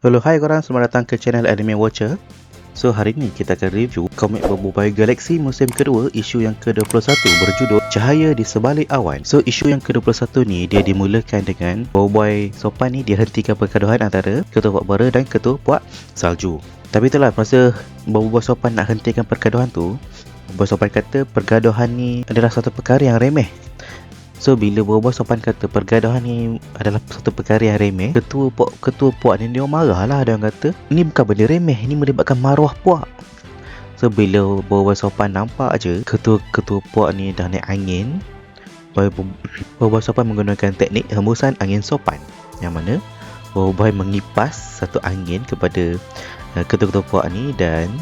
Hello, hai korang, selamat datang ke channel Anime Watcher. So, hari ni kita akan review komik Boboiboy Galaxy musim kedua, isu yang ke-21 berjudul Cahaya di Sebalik Awan. So, isu yang ke-21 ni dia dimulakan dengan Boboiboy Sopan ni dia hentikan pergaduhan antara Ketua Puak Bara dan Ketua Puak Salju. Tapi itulah, masa Boboiboy Sopan nak hentikan pergaduhan tu, Boboiboy Sopan kata pergaduhan ni adalah satu perkara yang remeh. So bila Boboiboy Sopan kata pergaduhan ni adalah satu perkara yang remeh, Ketua puak ni dia marah lah. Dia kata ni bukan benda remeh, ni melibatkan maruah puak. So bila Boboiboy Sopan nampak je ketua puak ni dah naik angin, Boboiboy Sopan menggunakan teknik hembusan angin sopan, yang mana Boboiboy mengipas satu angin kepada ketua-ketua puak ni, dan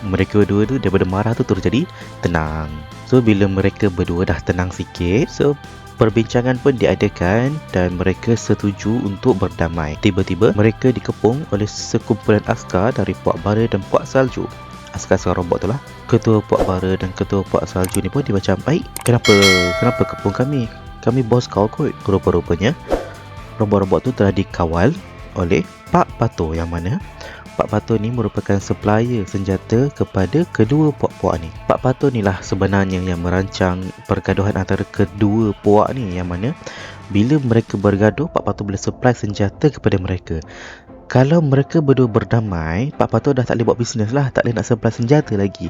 mereka berdua tu daripada marah tu terjadi tenang. So bila mereka berdua dah tenang sikit, so perbincangan pun diadakan dan mereka setuju untuk berdamai. Tiba-tiba mereka dikepung oleh sekumpulan askar dari Puak Bara dan Puak Salju. Askar-askar robot tu lah. Ketua Puak Bara dan Ketua Puak Salju ni pun dia macam, kenapa kepung kami? Kami bos kau kot. Rupa-rupanya robot-robot tu telah dikawal oleh Pak Pato, yang mana Pak Pato ni merupakan supplier senjata kepada kedua puak-puak ni. Pak Pato ni lah sebenarnya yang merancang pergaduhan antara kedua puak ni, yang mana bila mereka bergaduh, Pak Pato boleh supply senjata kepada mereka. Kalau mereka berdua berdamai, Pak Pato dah tak boleh buat bisnes lah, tak boleh nak supply senjata lagi.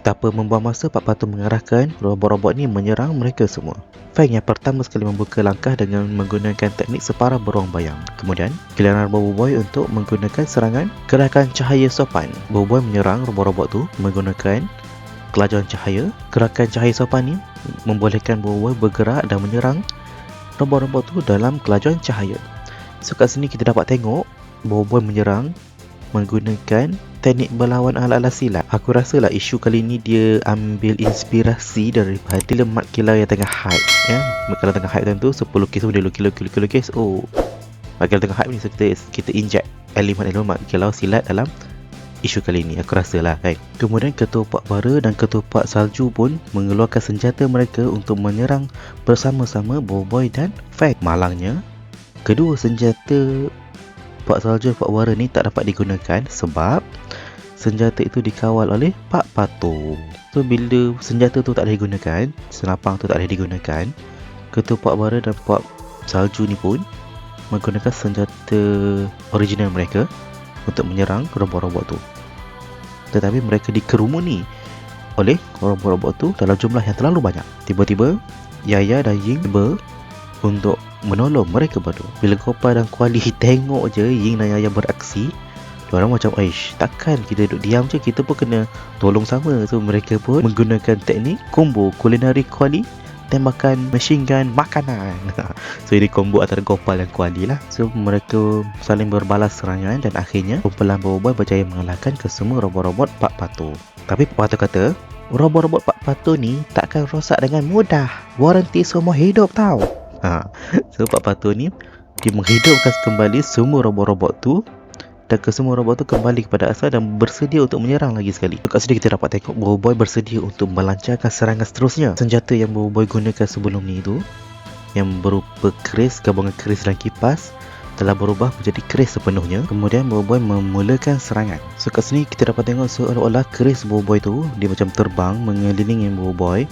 Tanpa membuang masa, Pak Pato mengarahkan robot-robot ni menyerang mereka semua. Fang yang pertama sekali membuka langkah dengan menggunakan teknik separah beruang bayang. Kemudian, giliran Boboiboy untuk menggunakan serangan gerakan cahaya sopan. Boboiboy menyerang robot-robot tu menggunakan kelajuan cahaya. Gerakan cahaya sopan ni membolehkan Boboiboy bergerak dan menyerang robot-robot tu dalam kelajuan cahaya. So kat sini kita dapat tengok Boboiboy menyerang menggunakan teknik berlawan ala-ala silat. Aku rasa lah isu kali ni dia ambil inspirasi daripada filem Mat Kilau yang tengah hype, ya. Mat Kilau tengah hype tentu, 10 kes dia lukis. Oh, Mat Kilau tengah hype ni, so kita inject elemen-elemen Mat Kilau silat dalam isu kali ni, aku rasa lah kan. Kemudian Ketua Puak Bara dan Ketua Puak Salju pun mengeluarkan senjata mereka untuk menyerang bersama-sama Boboiboy dan Fang. Malangnya, kedua senjata Puak Salju dan Puak Bara ni tak dapat digunakan sebab senjata itu dikawal oleh Pak Pato. So bila senjata tu tak boleh digunakan, senapang tu tak boleh digunakan, Ketua Puak Bara dan Puak Salju ni pun menggunakan senjata original mereka untuk menyerang robot-robot tu. Tetapi mereka dikerumuni oleh robot-robot tu dalam jumlah yang terlalu banyak. Tiba-tiba Yaya dan Ying tiba untuk menolong mereka berdua. Bila Gopal dan Kuali tengok je Ying dan Yaya beraksi, diorang macam, takkan kita duduk diam je, kita pun kena tolong sama. So mereka pun menggunakan teknik combo kulinari Kuali, tembakan machine gun makanan. So ini combo antara Gopal dan Kuali lah. So mereka saling berbalas serangan dan akhirnya kumpulan Boboiboy berjaya mengalahkan kesemua robot-robot Pak Pato. Tapi Pak Pato kata robot-robot Pak Pato ni takkan rosak dengan mudah, waranti seumur hidup tau. So Pak Pato ni dia menghidupkan kembali semua robot-robot tu, dan kesemua robot tu kembali kepada asal dan bersedia untuk menyerang lagi sekali. Kat sini kita dapat tengok Boboiboy bersedia untuk melancarkan serangan seterusnya. Senjata yang Boboiboy gunakan sebelum ni tu, yang berupa keris, gabungan keris dan kipas, telah berubah menjadi keris sepenuhnya. Kemudian Boboiboy memulakan serangan. So kat sini kita dapat tengok seolah-olah keris Boboiboy tu dia macam terbang mengelilingi Boboiboy.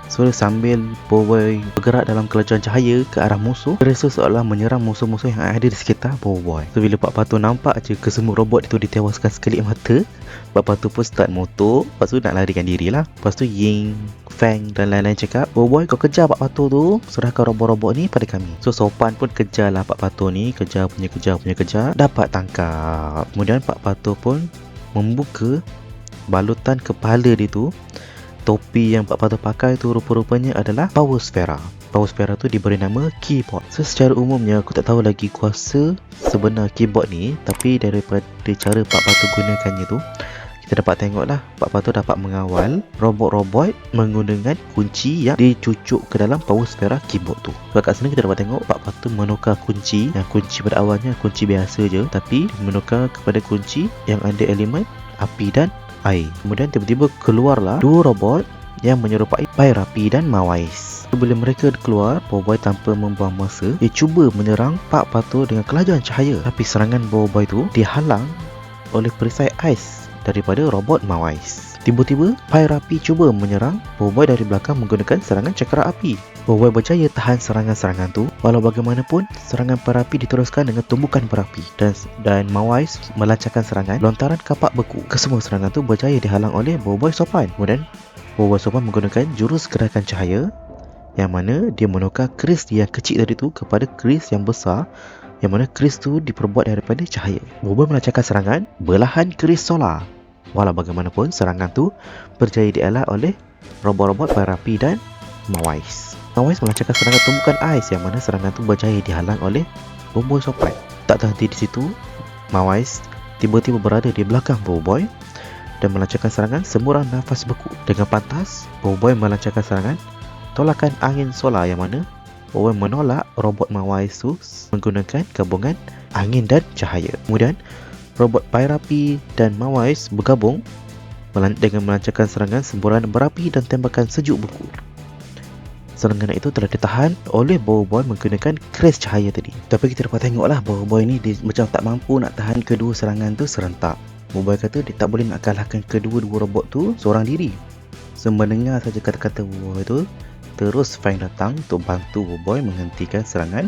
So sambil Boboiboy bergerak dalam kelajuan cahaya ke arah musuh, keris tu seolah menyerang musuh-musuh yang ada di sekitar Boboiboy. So bila Pak Pato nampak je kesemua robot itu ditewaskan sekelip mata, Pak Pato pun start motor, lepas tu nak larikan diri lah. Lepas tu Ying, Fang dan lain-lain cakap, Boboiboy kau kejar Pak Pato tu, serahkan robot-robot ni pada kami. So Sopan pun kejar lah Pak Pato ni, kejar, dapat tangkap. Kemudian Pak Pato pun membuka balutan kepala dia tu. Topi yang Pak Pato pakai tu rupa-rupanya adalah Power Sphera. Power Sphera tu diberi nama keyboard. So secara umumnya aku tak tahu lagi kuasa sebenar keyboard ni, tapi daripada cara Pak Pato gunakannya tu, kita dapat tengok lah Pak Pato dapat mengawal robot-robot menggunakan kunci yang dicucuk ke dalam Power Sphera keyboard tu. So kat sini kita dapat tengok Pak Pato menukar kunci, yang kunci pada awalnya kunci biasa je, tapi menukar kepada kunci yang ada elemen api dan air. Kemudian tiba-tiba keluarlah dua robot yang menyerupai Pyrapi dan Mawais. Bila mereka keluar, Boboiboy tanpa membuang masa, dia cuba menyerang Pak Pato dengan kelajuan cahaya. Tapi serangan Boboiboy tu dihalang oleh perisai ais daripada robot Mawais. Tiba-tiba, Pyrapi cuba menyerang Boboiboy dari belakang menggunakan serangan cakra api. Boboiboy berjaya tahan serangan-serangan tu. Walau bagaimanapun, serangan Pyrapi diteruskan dengan tumbukan berapi dan Mawais melancarkan serangan lontaran kapak beku. Kesemua serangan tu berjaya dihalang oleh Boboiboy sopan. Kemudian, Boboiboy sopan menggunakan jurus gerakan cahaya yang mana dia menukar keris yang kecil tadi tu kepada keris yang besar, yang mana keris tu diperbuat daripada cahaya. Boboiboy melancarkan serangan belahan keris solar. Walau bagaimanapun, serangan tu berjaya dielak oleh robot-robot Pyrapi dan Mawais. Mawais melancarkan serangan tumbukan ais yang mana serangan tu berjaya dihalang oleh Boboiboy sopan. Tak terhenti di situ, Mawais tiba-tiba berada di belakang Boboiboy dan melancarkan serangan semburan nafas beku. Dengan pantas, Boboiboy melancarkan serangan tolakan angin solar yang mana Boboiboy menolak robot Mawais tu menggunakan gabungan angin dan cahaya. Kemudian, robot Pyrapi dan Mawais bergabung dengan melancarkan serangan semburan berapi dan tembakan sejuk beku. Serangan itu telah ditahan oleh Boboiboy menggunakan keris cahaya tadi. Tapi kita dapat tengoklah Boboiboy ni dia macam tak mampu nak tahan kedua serangan tu serentak. Boboiboy kata dia tak boleh nak kalahkan kedua-dua robot tu seorang diri. Mendengar saja kata-kata Boboiboy tu, terus Fang datang untuk bantu Boboiboy menghentikan serangan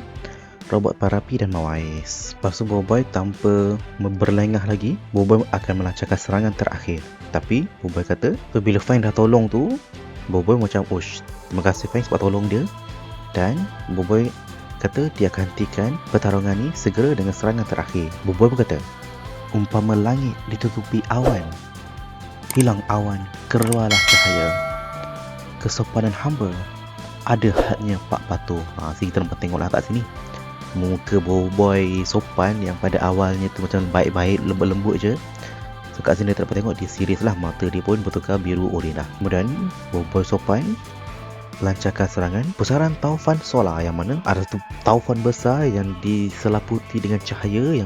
robot Pyrapi dan Mawais. Lepas tu Boboiboy tanpa berlengah lagi, Boboiboy akan melancarkan serangan terakhir. Tapi Boboiboy kata, bila Fang dah tolong tu, Boboiboy macam, "Ush, terima kasih Fang sebab tolong dia." Dan Boboiboy kata dia akan hentikan pertarungan ni segera dengan serangan terakhir. Boboiboy berkata, "Umpama langit ditutupi awan, hilang awan, keluarlah cahaya. Kesopanan hamba ada hadnya Pak Pato." Sini kita dapat tengoklah kat sini muka Boboiboy sopan yang pada awalnya tu macam baik-baik, lembut-lembut je. So kat sini kita dapat tengok dia serius lah, mata dia pun bertukar biru oranye lah. Kemudian Boboiboy sopan lancarkan serangan pusaran taufan solar yang mana ada satu taufan besar yang diselaputi dengan cahaya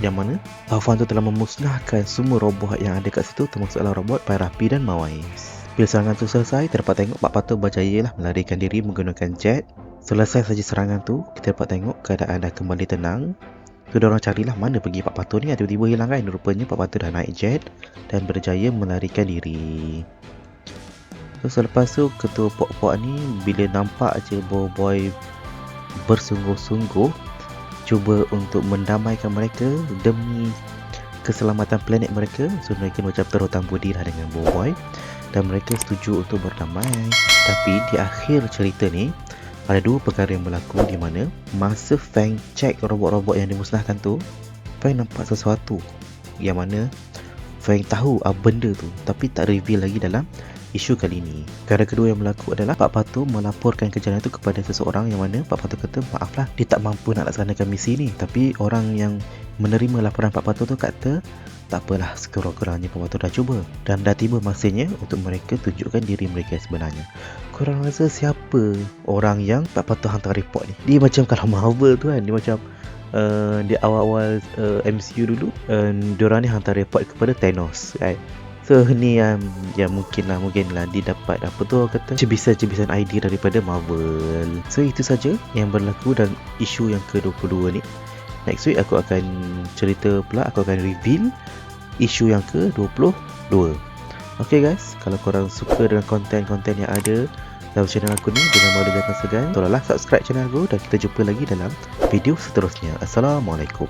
yang mana taufan tu telah memusnahkan semua robot yang ada kat situ, termasuklah robot Pyrapi dan Mawais. Bila serangan tu selesai, kita dapat tengok Pak Pato berjaya lah melarikan diri menggunakan jet. Selesai saja serangan tu, kita dapat tengok keadaan dah kembali tenang. So, diorang carilah mana pergi Pak Pato ni. Tiba-tiba hilang kan. Rupanya Pak Pato dah naik jet dan berjaya melarikan diri. So, selepas tu, ketua pok-pok ni bila nampak je Boboiboy bersungguh-sungguh cuba untuk mendamaikan mereka demi keselamatan planet mereka. So, mereka macam terhutang budi lah dengan Boboiboy dan mereka setuju untuk berdamai. Tapi di akhir cerita ni, ada dua perkara yang berlaku di mana masa Fang cek robot-robot yang dimusnahkan tu, Fang nampak sesuatu yang mana Fang tahu apa benda tu tapi tak reveal lagi dalam isu kali ini. Perkara kedua yang berlaku adalah Pak Pato melaporkan kejadian itu kepada seseorang yang mana Pak Pato kata, "Maaflah, dia tak mampu nak laksanakan misi ni." Tapi orang yang menerima laporan Pak Pato tu kata, "Tak apalah, sekurang-kurangnya Pak Pato dah cuba dan dah tiba masanya untuk mereka tunjukkan diri mereka sebenarnya." Korang rasa siapa orang yang Pak Pato hantar report ni? Dia macam kalau Marvel tu kan, dia macam di awal-awal MCU dulu, diorang ni hantar report kepada Thanos kan. So ni yang mungkin lah dia dapat apa tu kata cebisan-cebisan idea daripada Marvel. So itu saja yang berlaku dalam isu yang ke-22 ni. Next week aku akan cerita pula, aku akan reveal isu yang ke-22. Okay guys, kalau korang suka dengan konten-konten yang ada dalam channel aku ni, jangan malu jangan segan, tolonglah subscribe channel aku dan kita jumpa lagi dalam video seterusnya. Assalamualaikum.